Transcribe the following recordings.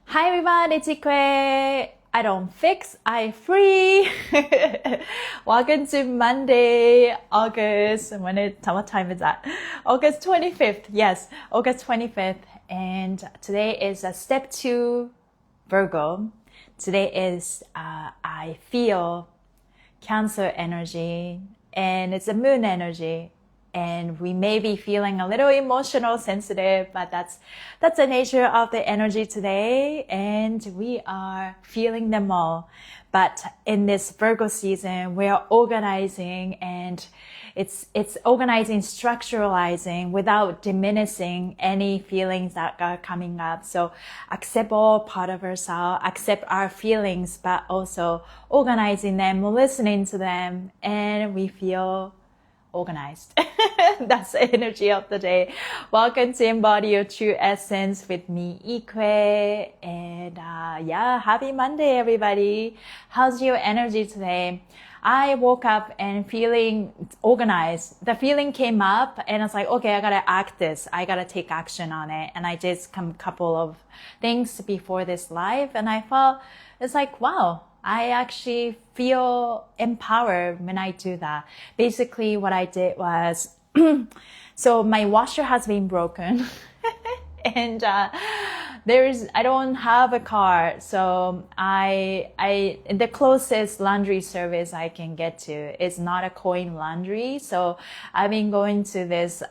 Hi everyone, it's Ikue. I don't fix, I free. Welcome to Monday, what time is that? August 25th. Yes, August 25th. And today is a step 2 Virgo. Today is I feel Cancer energy, and it's a moon energy. And we may be feeling a little emotional, sensitive, but that's the nature of the energy today. And we are feeling them all. But in this Virgo season, we are organizing, and it's organizing, structuralizing without diminishing any feelings that are coming up. So accept all part of ourselves, accept our feelings, but also organizing them, listening to them, and we feel organized. That's the energy of the day. Welcome to Embody Your True Essence with me, Ikue. And happy Monday, everybody. How's your energy today? I woke up and feeling organized. The feeling came up and I was like, okay, I gotta act this. I gotta take action on it. And I did a couple of things before this live, and I felt, it's like, wow, I actually feel empowered when I do that. Basically, what I did was, so my washer has been broken. And I don't have a car, so the closest laundry service I can get to is not a coin laundry. So I've been going to this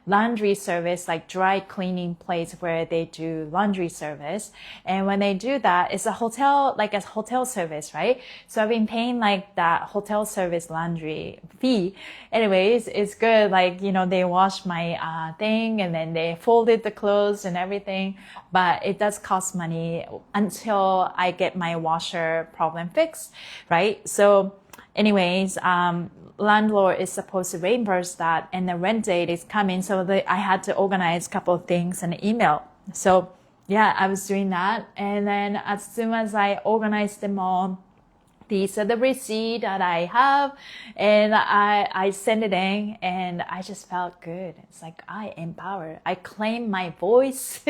laundry service, like dry cleaning place where they do laundry service. And when they do that, it's a hotel service, right? So I've been paying like that hotel service laundry fee. Anyways, it's good. Like, they wash my thing, and then they folded the clothes and everything. But it does cost money until I get my washer problem fixed, right? So anyways, landlord is supposed to reimburse that, and the rent date is coming. So I had to organize a couple of things in an email. So yeah, I was doing that. And then as soon as I organized them all, these are the receipt that I have, and I sent it in, and I just felt good. It's like I empowered. I claimed my voice.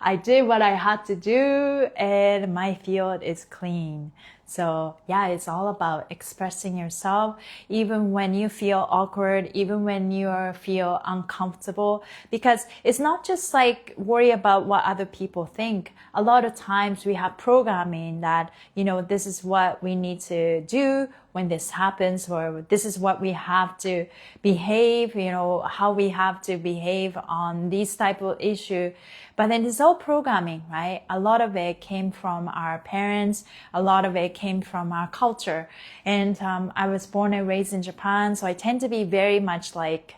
I did what I had to do, and my field is clean. So yeah, it's all about expressing yourself, even when you feel awkward, even when you feel uncomfortable, because it's not just like worry about what other people think. A lot of times we have programming that, this is what we need to do when this happens, or this is what we have to behave, how we have to behave on these type of issue. But then it's all programming, right? A lot of it came from our parents. A lot of it came from our culture. And I was born and raised in Japan, so I tend to be very much like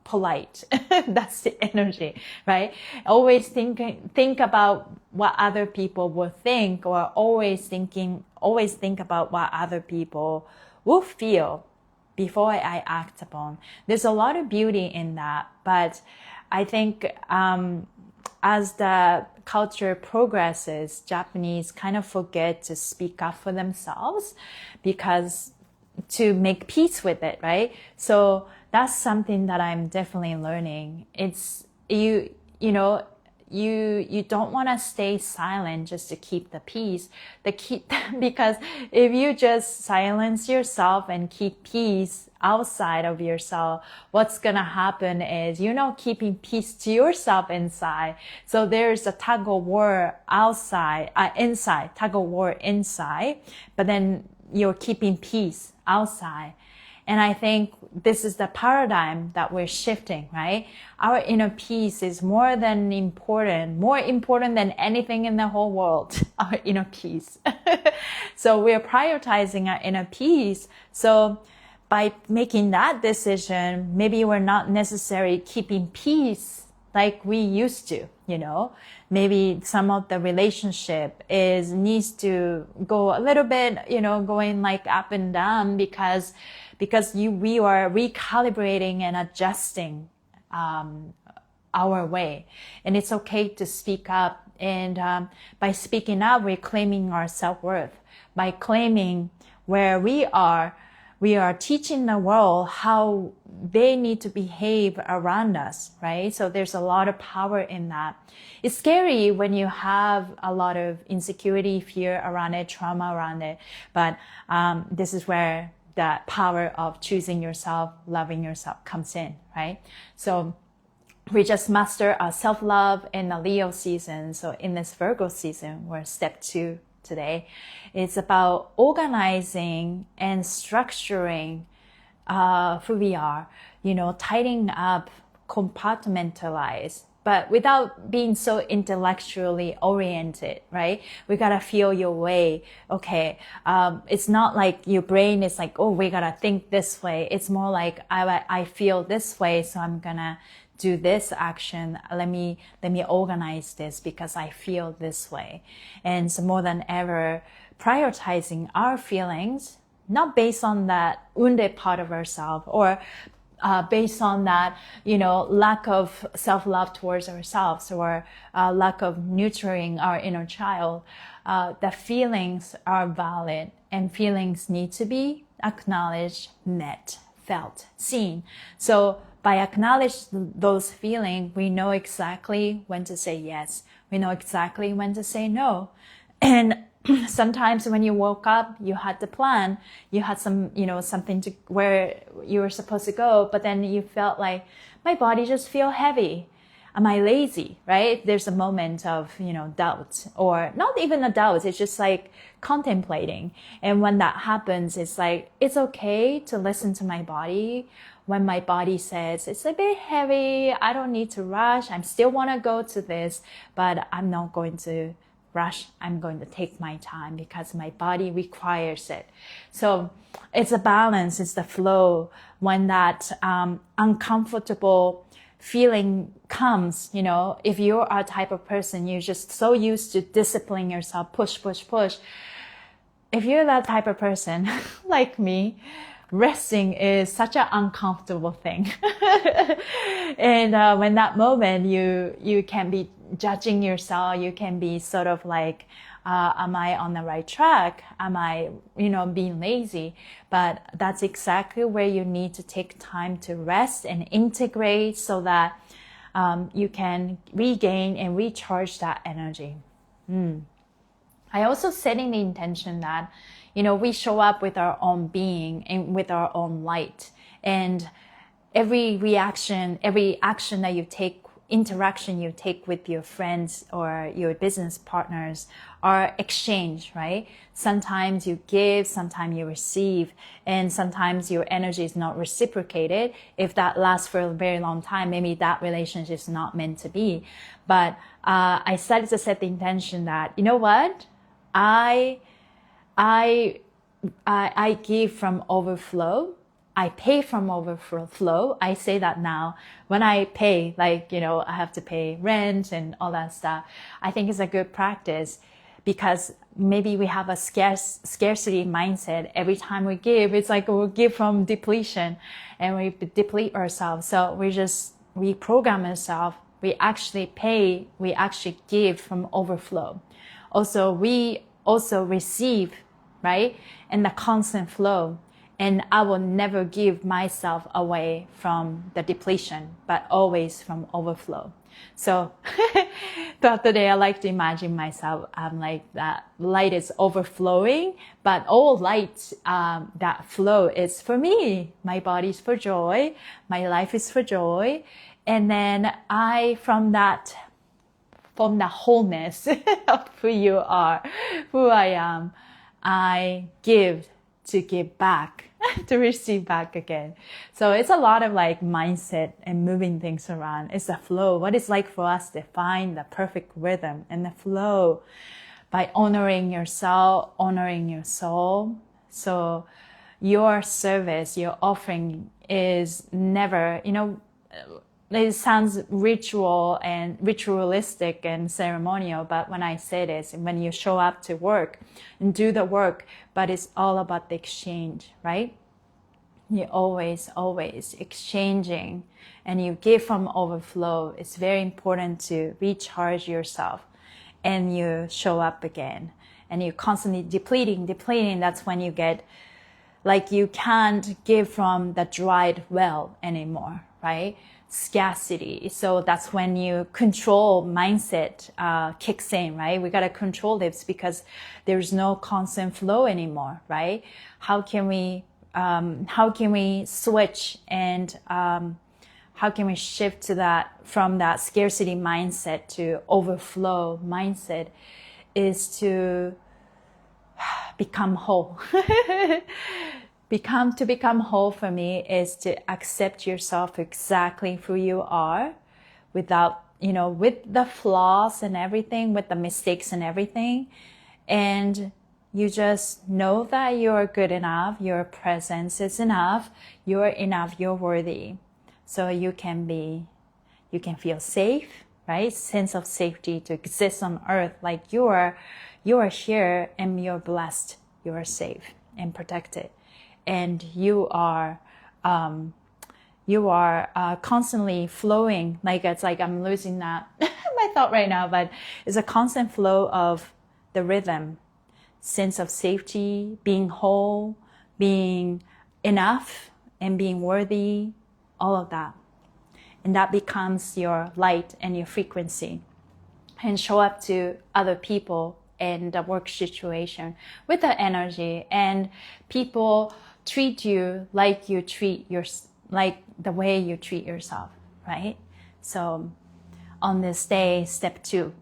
polite. That's the energy, right? Always think about what other people will think, or always think about what other people will feel before I act upon. There's a lot of beauty in that, but I think as the culture progresses, Japanese kind of forget to speak up for themselves, because to make peace with it, right? So that's something that I'm definitely learning. It's you don't want to stay silent just to keep the peace. Because if you just silence yourself and keep peace outside of yourself, what's gonna happen is you're not keeping peace to yourself inside. So there's a tug of war inside, tug of war inside, but then you're keeping peace outside. And I think this is the paradigm that we're shifting, right? Our inner peace is more important than anything in the whole world, our inner peace. So we're prioritizing our inner peace. So by making that decision, maybe we're not necessarily keeping peace like we used to, Maybe some of the relationship needs to go a little bit, going like up and down, because we are recalibrating and adjusting our way. And it's okay to speak up. And by speaking up, we're claiming our self-worth. By claiming where we are, we are teaching the world how they need to behave around us, right? So there's a lot of power in that. It's scary when you have a lot of insecurity, fear around it, trauma around it. But this is where the power of choosing yourself, loving yourself comes in, right? So we just master our self-love in the Leo season. So in this Virgo season, we're step 2 today. It's about organizing and structuring who we are, tidying up, compartmentalize, but without being so intellectually oriented, right? We gotta feel your way. Okay. It's not like your brain is like, oh, we gotta think this way. It's more like, I feel this way, so I'm gonna do this action. Let me organize this because I feel this way. And so more than ever, prioritizing our feelings, not based on that wounded part of ourselves or based on that, lack of self-love towards ourselves or lack of nurturing our inner child. The feelings are valid and feelings need to be acknowledged, met, felt, seen. So by acknowledging those feelings, we know exactly when to say yes. We know exactly when to say no. And sometimes when you woke up, you had the plan, you had some, something to where you were supposed to go, but then you felt like my body just feel heavy. Am I lazy? Right? There's a moment of, doubt, or not even a doubt. It's just like contemplating. And when that happens, it's like, it's okay to listen to my body. When my body says it's a bit heavy, I don't need to rush. I still want to go to this, but I'm not going to rush. I'm going to take my time because my body requires it. So it's a balance. It's the flow. When that uncomfortable feeling comes, if you're a type of person, you're just so used to disciplining yourself, push. If you're that type of person like me, resting is such an uncomfortable thing. And when that moment, you can be judging yourself, you can be sort of like, am I on the right track? Am I, being lazy? But that's exactly where you need to take time to rest and integrate so that you can regain and recharge that energy. I also setting the intention that, we show up with our own being and with our own light. And every reaction, every action that you take, interaction you take with your friends or your business partners are exchange, right? Sometimes you give, sometimes you receive, and sometimes your energy is not reciprocated. If that lasts for a very long time, maybe that relationship is not meant to be. But I started to set the intention that, you know what? I give from overflow. I pay from overflow. I say that now. When I pay, I have to pay rent and all that stuff. I think it's a good practice because maybe we have a scarcity mindset. Every time we give, it's like we'll give from depletion and we deplete ourselves. So we just reprogram ourselves. We actually pay. We actually give from overflow. Also, we also receive, right? And the constant flow. And I will never give myself away from the depletion, but always from overflow. So throughout the day, I like to imagine myself, I'm like that light is overflowing, but all light, that flow is for me. My body's for joy. My life is for joy. And then from the wholeness of who you are, who I am, I give to give back, to receive back again. So it's a lot of mindset and moving things around. It's the flow. What it's like for us to find the perfect rhythm and the flow by honoring yourself, honoring your soul. So your service, your offering is never, it sounds ritualistic and ceremonial, but when I say this, when you show up to work and do the work, but it's all about the exchange, right? You're always exchanging and you give from overflow. It's very important to recharge yourself and you show up again and you're constantly depleting. That's when you get like you can't give from the dried well anymore, right? Scarcity. So that's when you control mindset kicks in, right? We got to control this because there's no constant flow anymore, right? How can we switch and how can we shift to that, from that scarcity mindset to overflow mindset, is to become whole. To become whole for me is to accept yourself exactly who you are, without, with the flaws and everything, with the mistakes and everything. And you just know that you're good enough, your presence is enough, you're enough, you're worthy. So you can feel safe, right? Sense of safety to exist on earth, like you are here and you're blessed, you are safe and protected. And you are constantly flowing. Like, it's like I'm losing that my thought right now, but it's a constant flow of the rhythm, sense of safety, being whole, being enough, and being worthy, all of that. And that becomes your light and your frequency, and show up to other people in the work situation with that energy, and people treat you like like the way you treat yourself, right? So on this day, step 2,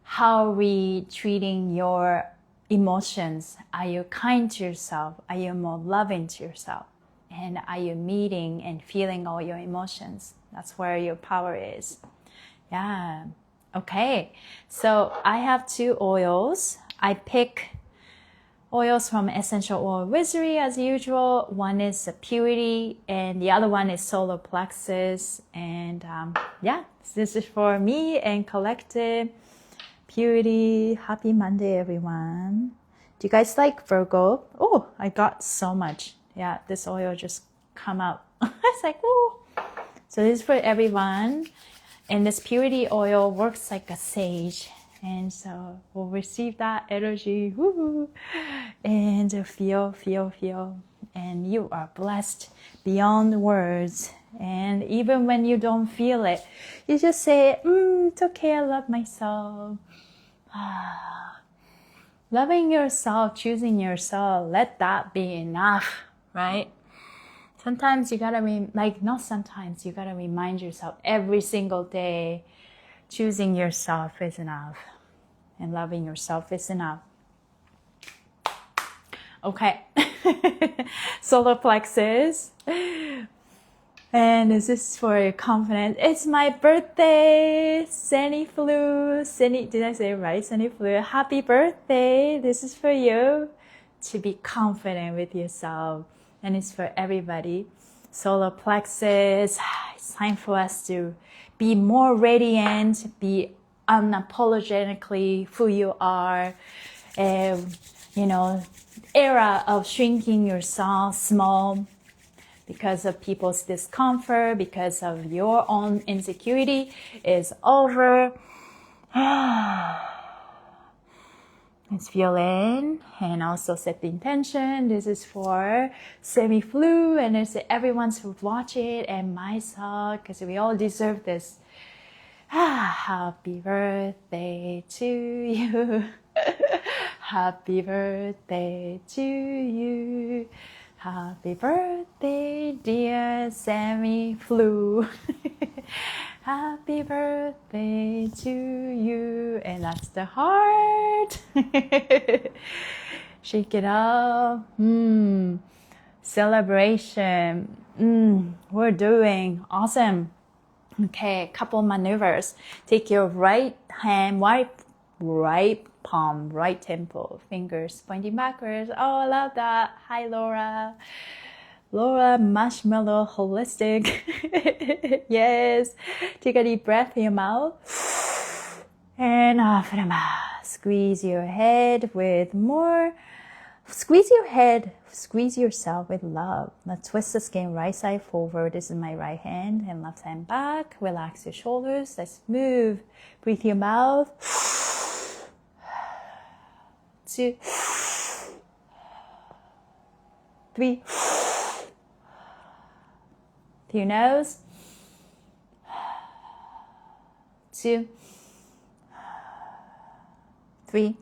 how are we treating your emotions? Are you kind to yourself? Are you more loving to yourself? And are you meeting and feeling all your emotions? That's where your power is. Yeah. Okay. So I have 2 oils. I pick oils from Essential Oil Wizardry as usual. One is Purity and the other one is Solar Plexus. And this is for me and collective. Purity. Happy Monday, everyone. Do you guys like Virgo? Oh, I got so much. Yeah, this oil just come out. It's like, oh. So this is for everyone. And this Purity oil works like a sage. And so we'll receive that energy. Woo-hoo. And feel. And you are blessed beyond words. And even when you don't feel it, you just say, it's okay, I love myself. Loving yourself, choosing yourself, let that be enough, right? Sometimes you gotta you gotta remind yourself every single day, choosing yourself is enough and loving yourself is enough. Okay. Solar Plexus. And this is for confidence. It's my birthday. Sunny Flu. Did I say it right? Sunny Flu. Happy birthday. This is for you to be confident with yourself. And it's for everybody. Solar Plexus. It's time for us to be more radiant, be unapologetically who you are. Era of shrinking yourself small because of people's discomfort, because of your own insecurity is over. Let's feel in and also set the intention. This is for semi-flu and it's everyone's who watch it and myself because we all deserve this. Happy birthday to you. Happy birthday to you. Happy birthday, dear semi-flu. Happy birthday to you. And that's the heart. Shake it up. Celebration. We're doing awesome. Okay, couple maneuvers. Take your right hand, right palm, right temple, fingers pointing backwards. Oh, I love that. Hi, Laura. Laura, marshmallow, holistic. Yes. Take a deep breath in your mouth. And off in the mouth. Squeeze your head with more. Squeeze your head. Squeeze yourself with love. Now twist the skin right side forward. This is my right hand and left hand back. Relax your shoulders. Let's move. Breathe your mouth. 2, 3. Through your nose. 2, 3.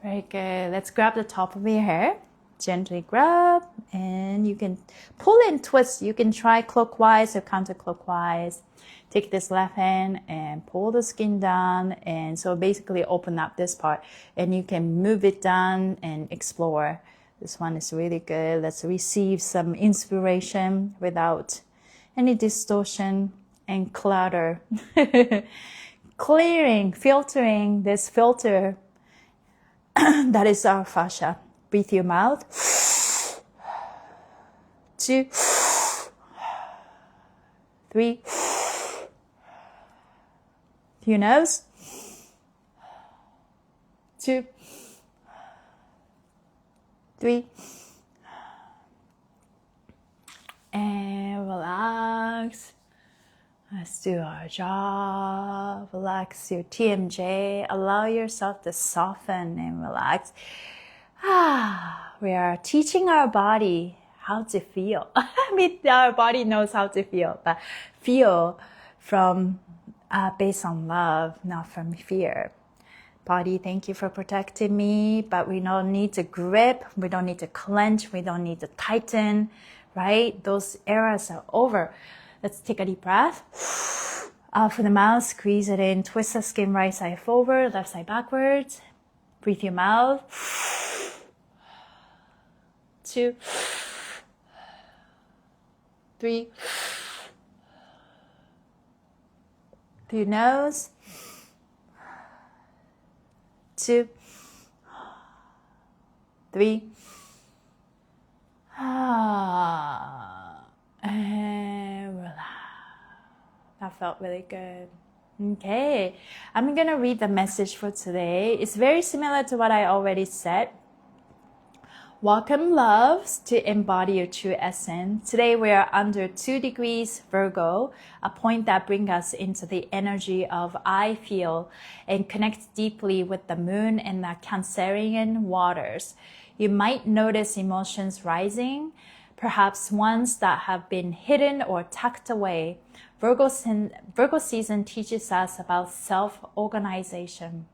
Very good. Let's grab the top of your hair. Gently grab, and you can pull and twist. You can try clockwise or counterclockwise. Take this left hand and pull the skin down, and so basically open up this part, and you can move it down and explore. This one is really good. Let's receive some inspiration without any distortion and clutter. Clearing, filtering this filter that is our fascia. Breathe through your mouth. 2, 3. Through your nose. 2, 3. And relax. Let's do our job. Relax your TMJ. Allow yourself to soften and relax. We are teaching our body how to feel. I mean, our body knows how to feel, but feel from based on love, not from fear. Body, thank you for protecting me, but we don't need to grip. We don't need to clench. We don't need to tighten, right? Those eras are over. Let's take a deep breath. Out from the mouth, squeeze it in. Twist the skin right side forward, left side backwards. Breathe your mouth. 2, 3. Through your nose. 2, 3. And relax. That felt really good. Okay, I'm gonna read the message for today. It's very similar to what I already said. Welcome, loves, to embody your true essence. Today we are under 2 degrees Virgo, a point that brings us into the energy of I feel and connects deeply with the moon and the Cancerian waters. You might notice emotions rising, perhaps ones that have been hidden or tucked away. Virgo season teaches us about self-organization,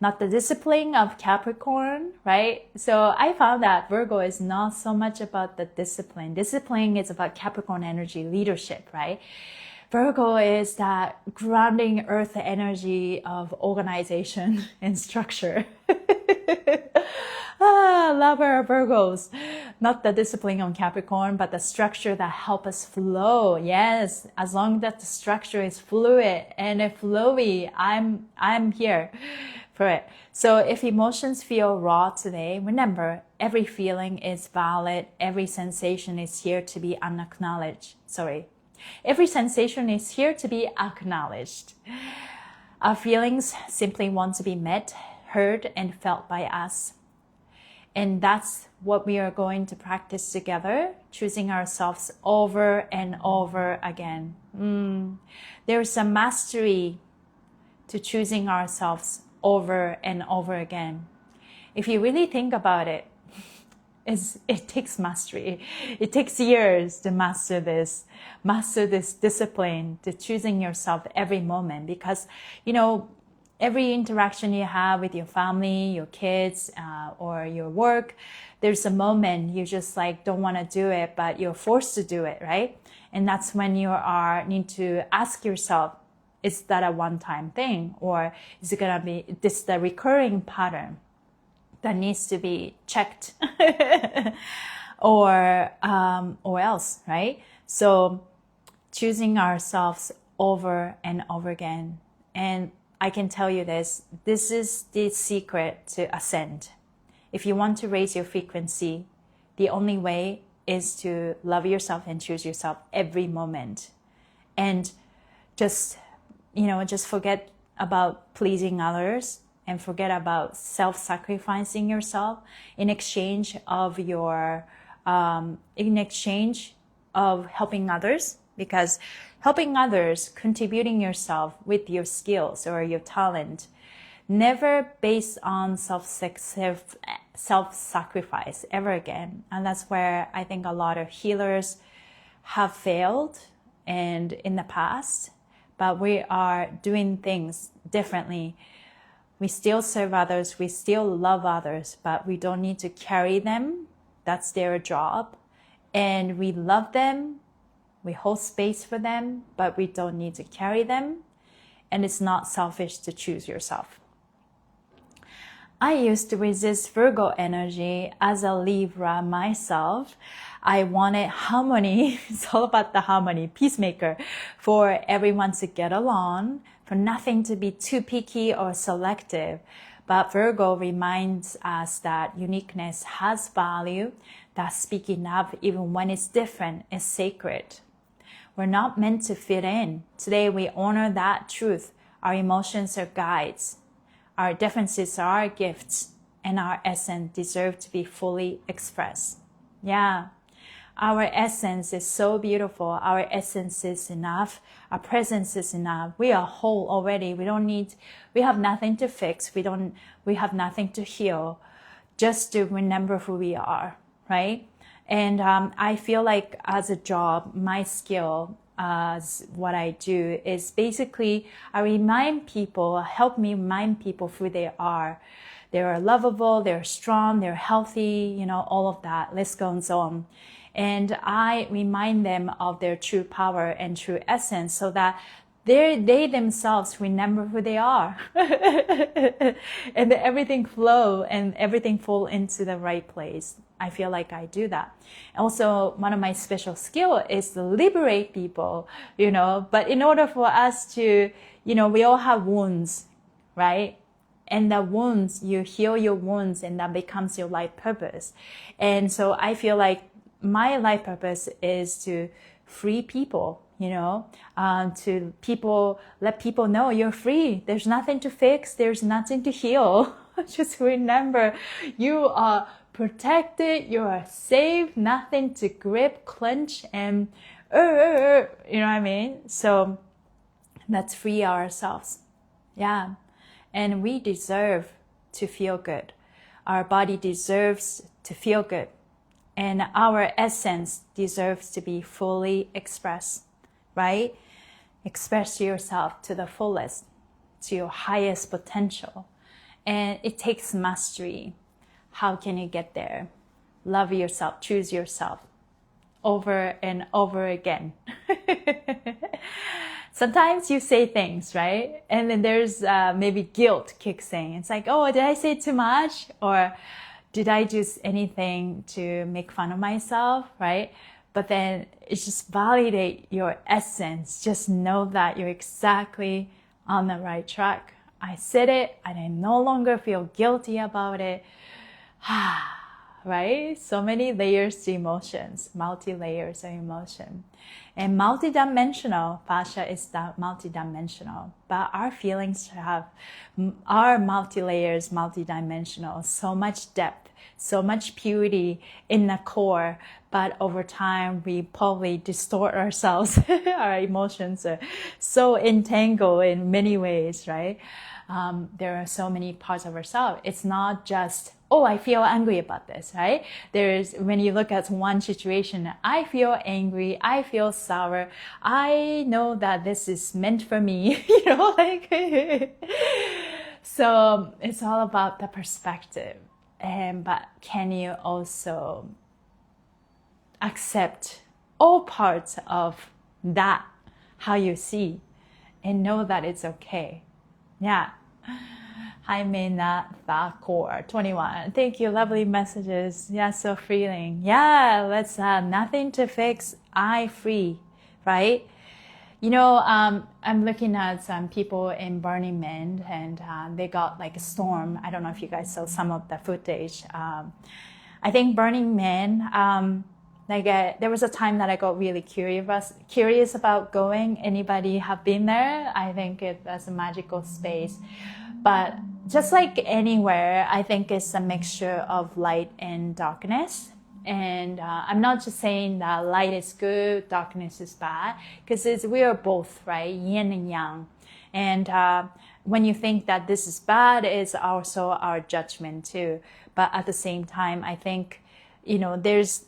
not the discipline of Capricorn, right? So I found that Virgo is not so much about the discipline. Discipline is about Capricorn energy, leadership, right? Virgo is that grounding earth energy of organization and structure. Love our Virgos. Not the discipline on Capricorn, but the structure that help us flow. Yes, as long as the structure is fluid and flowy, I'm here for it. So if emotions feel raw today, remember, every feeling is valid. Every sensation is here to be unacknowledged. Every sensation is here to be acknowledged. Our feelings simply want to be met, heard, and felt by us. And that's what we are going to practice together, choosing ourselves over and over again. There's a mastery to choosing ourselves over and over again. If you really think about it, it takes mastery. It takes years to master this discipline, to choosing yourself every moment, because, every interaction you have with your family, your kids, or your work, there's a moment you just don't want to do it, but you're forced to do it, right? And that's when you need to ask yourself, is that a one-time thing, or is it gonna be the recurring pattern that needs to be checked, or else, right? So choosing ourselves over and over again. And I can tell you this is the secret to ascend. If you want to raise your frequency, the only way is to love yourself and choose yourself every moment. And just forget about pleasing others and forget about self-sacrificing yourself in exchange of helping others. Because helping others, contributing yourself with your skills or your talent, never based on self-sacrifice ever again. And that's where I think a lot of healers have failed and in the past, but we are doing things differently. We still serve others, we still love others, but we don't need to carry them. That's their job. And we love them, we hold space for them, but we don't need to carry them. And it's not selfish to choose yourself. I used to resist Virgo energy as a Libra myself. I wanted harmony. It's all about the harmony, peacemaker, for everyone to get along, for nothing to be too picky or selective. But Virgo reminds us that uniqueness has value, that speaking up even when it's different is sacred. We're not meant to fit in. Today we honor that truth. Our emotions are guides. Our differences are our gifts, and our essence deserves to be fully expressed. Yeah, our essence is so beautiful. Our essence is enough. Our presence is enough. We are whole already. We have nothing to fix. We have nothing to heal. Just to remember who we are, right? And I feel like as a job, my skill as what I do is basically I help me remind people who they are. They're lovable, they're strong, they're healthy, all of that. Let's go and so on. And I remind them of their true power and true essence so that they themselves remember who they are. And everything flow and everything fall into the right place. I feel like I do that. Also, one of my special skill is to liberate people, but in order for us to, we all have wounds, right? And the wounds, you heal your wounds and that becomes your life purpose. And so I feel like my life purpose is to free people, to let people know you're free. There's nothing to fix. There's nothing to heal. Just remember you are protected, you are safe, nothing to grip, clench, and you know what I mean? So let's free ourselves. Yeah. And we deserve to feel good. Our body deserves to feel good. And our essence deserves to be fully expressed, right? Express yourself to the fullest, to your highest potential. And it takes mastery. How can you get there? Love yourself, choose yourself over and over again. Sometimes you say things, right? And then there's maybe guilt kicks in. It's like, oh, did I say too much? Or did I do anything to make fun of myself, right? But then it's just validate your essence. Just know that you're exactly on the right track. I said it and I no longer feel guilty about it. Right? So many layers to emotions, multi-layers of emotion. And multidimensional, fascia is multidimensional, but our feelings are multi-layers, multidimensional, so much depth, so much purity in the core, but over time we probably distort ourselves. Our emotions are so entangled in many ways, right? There are so many parts of ourselves. It's not just, oh, I feel angry about this, right? When you look at one situation, I feel angry, I feel sour, I know that this is meant for me, so it's all about the perspective. But can you also accept all parts of that, how you see, and know that it's okay? Yeah. Hi, Mena, the core 21. Thank you. Lovely messages. Yeah, so freeing. Yeah, let's nothing to fix. I free, right? I'm looking at some people in Burning Man, and they got like a storm. I don't know if you guys saw some of the footage. I think Burning Man. There was a time that I got really curious about going. Anybody have been there? I think it's a magical space. But just like anywhere, I think it's a mixture of light and darkness. And I'm not just saying that light is good, darkness is bad, because we are both, right? Yin and yang. And when you think that this is bad, it's also our judgment too. But at the same time, I think, there's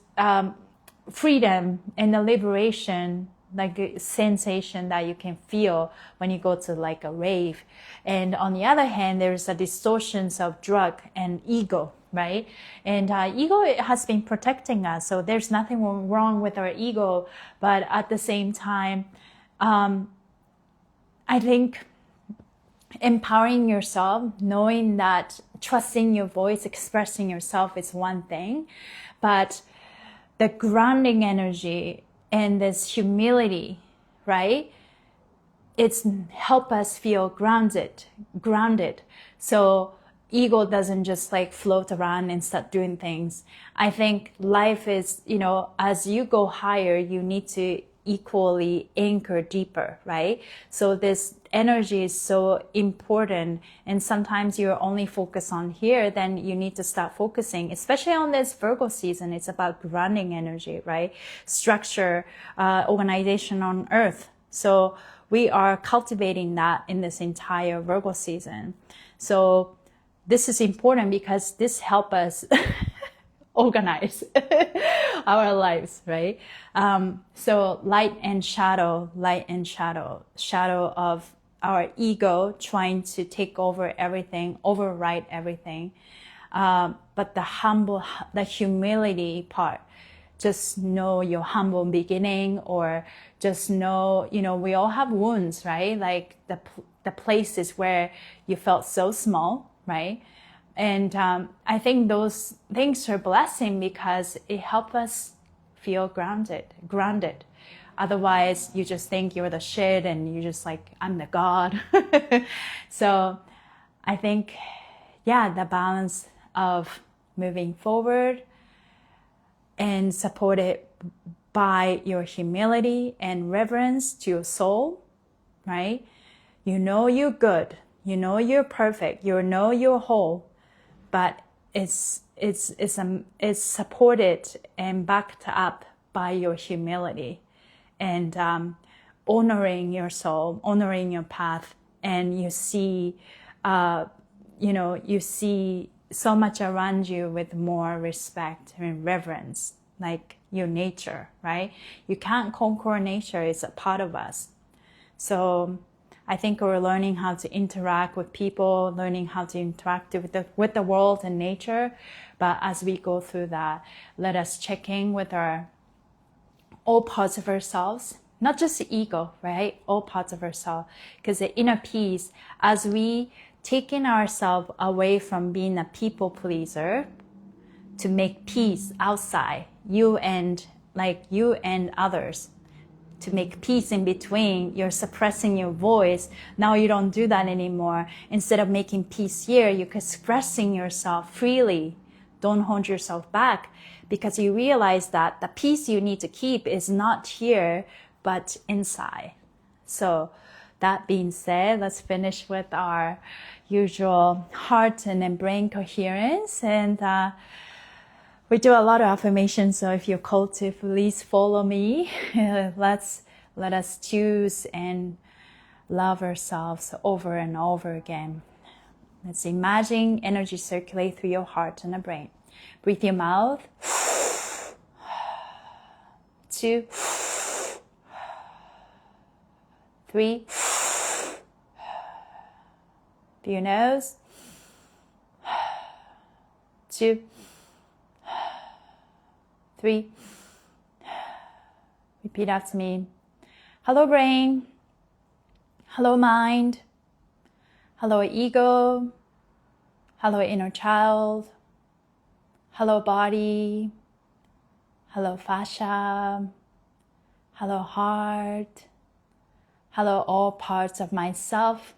freedom and the liberation, like a sensation that you can feel when you go to like a rave. And on the other hand, there's a distortions of drug and ego, right? And ego has been protecting us, so there's nothing wrong with our ego. But at the same time, I think empowering yourself, knowing that trusting your voice, expressing yourself is one thing, but the grounding energy and this humility, right? It's help us feel grounded. So ego doesn't just like float around and start doing things. I think life is, as you go higher, you need to equally anchor deeper, right? So this energy is so important, and sometimes you're only focused on here, then you need to start focusing, especially on this Virgo season. It's about grounding energy, right? Structure, organization on earth. So we are cultivating that in this entire Virgo season. So this is important because this helps us organize our lives, right? So light and shadow, shadow of our ego trying to take over everything, override everything. But the humility part, just know your humble beginning, or just know, we all have wounds, right? Like the places where you felt so small, right? And I think those things are a blessing because it helps us feel grounded. Otherwise, you just think you're the shit and you're just like, I'm the God. So I think, the balance of moving forward and supported by your humility and reverence to your soul, right? You're good. You're perfect. You're whole. But it's supported and backed up by your humility and honoring your soul, honoring your path, and you see so much around you with more respect and reverence, like your nature, right? You can't conquer nature; it's a part of us. So I think we're learning how to interact with people, learning how to interact with the world and nature. But as we go through that, let us check in with all parts of ourselves, not just the ego, right? All parts of ourselves. Because the inner peace, as we taking ourselves away from being a people pleaser to make peace outside, you and others, to make peace in between, you're suppressing your voice. Now you don't do that anymore. Instead of making peace here, you're expressing yourself freely. Don't hold yourself back, because you realize that the peace you need to keep is not here, but inside. So that being said, let's finish with our usual heart and then brain coherence. And we do a lot of affirmations, so if you're called to, please follow me. Let us choose and love ourselves over and over again. Let's imagine energy circulate through your heart and the brain. Breathe your mouth. 2, 3. Through your nose. 2, 3. Repeat after me. Hello, brain. Hello, mind. Hello, ego. Hello, inner child. Hello, body. Hello, fascia. Hello, heart. Hello, all parts of myself.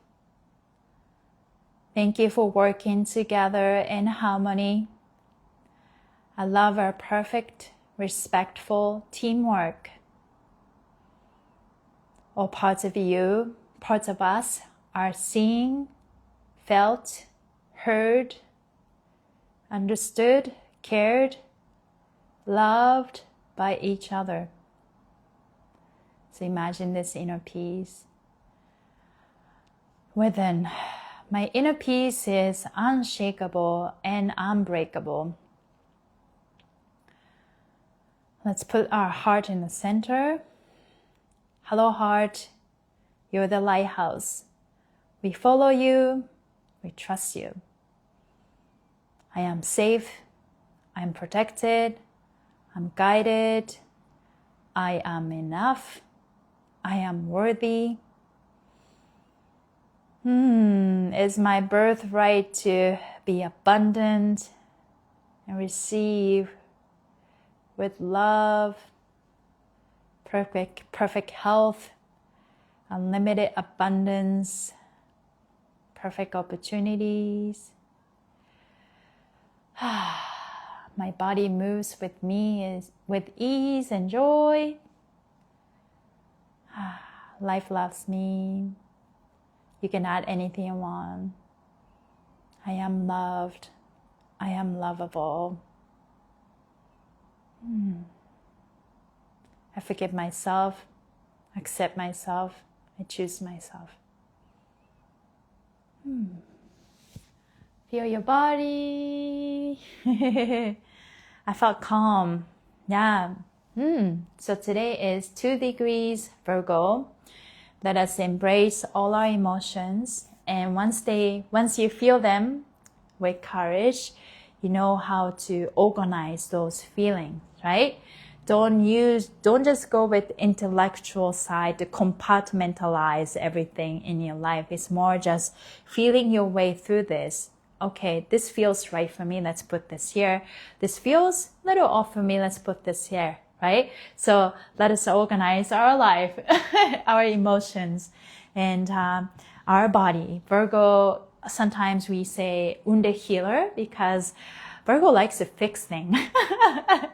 Thank you for working together in harmony. I love our perfect, respectful teamwork. All parts of you, parts of us, are seen, felt, heard, understood, cared, loved by each other. So imagine this inner peace. within. My inner peace is unshakable and unbreakable. Let's put our heart in the center. Hello, heart. You're the lighthouse. We follow you. We trust you. I am safe. I am protected. I'm guided. I am enough. I am worthy. It's my birthright to be abundant and receive with love, perfect health, unlimited abundance, perfect opportunities. My body moves with me with ease and joy. Life loves me. You can add anything you want. I am loved. I am lovable. I forgive myself, accept myself, I choose myself. Feel your body. I felt calm. Yeah. So today is 2 degrees Virgo. Let us embrace all our emotions. And once you feel them with courage, you know how to organize those feelings, right? Don't just go with intellectual side to compartmentalize everything in your life. It's more just feeling your way through this. Okay, this feels right for me. Let's put this here. This feels a little off for me. Let's put this here, right? So let us organize our life, our emotions, and our body. Virgo, sometimes we say wounded healer because Virgo likes to fix things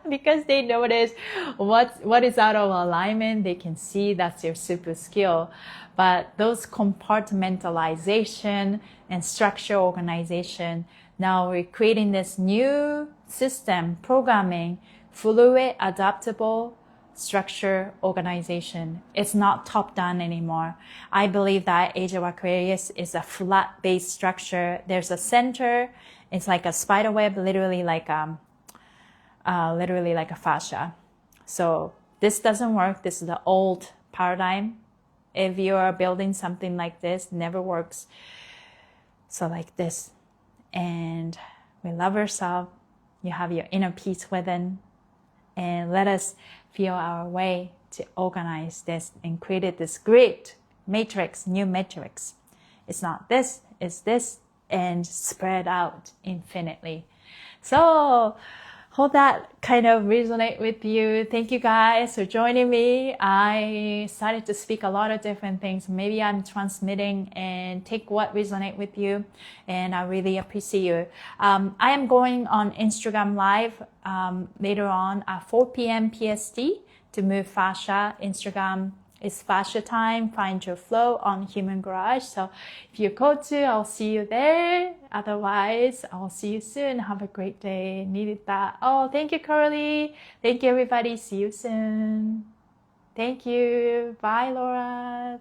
because they notice what is out of alignment. They can see that's their super skill. But those compartmentalization and structure organization, now we're creating this new system, programming, fluid, adaptable, structure, organization. It's not top-down anymore. I believe that Age of Aquarius is a flat-based structure. There's a center. It's like a spider web, literally like a fascia. So this doesn't work. This is the old paradigm. If you are building something like this, never works. So like this. And we love ourselves. You have your inner peace within. And let us feel our way to organize this and create this great matrix, new matrix. It's not this, it's this, and spread out infinitely. So hope that kind of resonate with you. Thank you guys for joining me. I started to speak a lot of different things. Maybe I'm transmitting and take what resonate with you. And I really appreciate you. I am going on Instagram Live later on at 4 p.m. PST to move fascia. Instagram is fascia time. Find your flow on Human Garage. So if you go to, I'll see you there. Otherwise, I'll see you soon. Have a great day. Needed that. Oh, thank you, Curly. Thank you, everybody. See you soon. Thank you. Bye, Laura.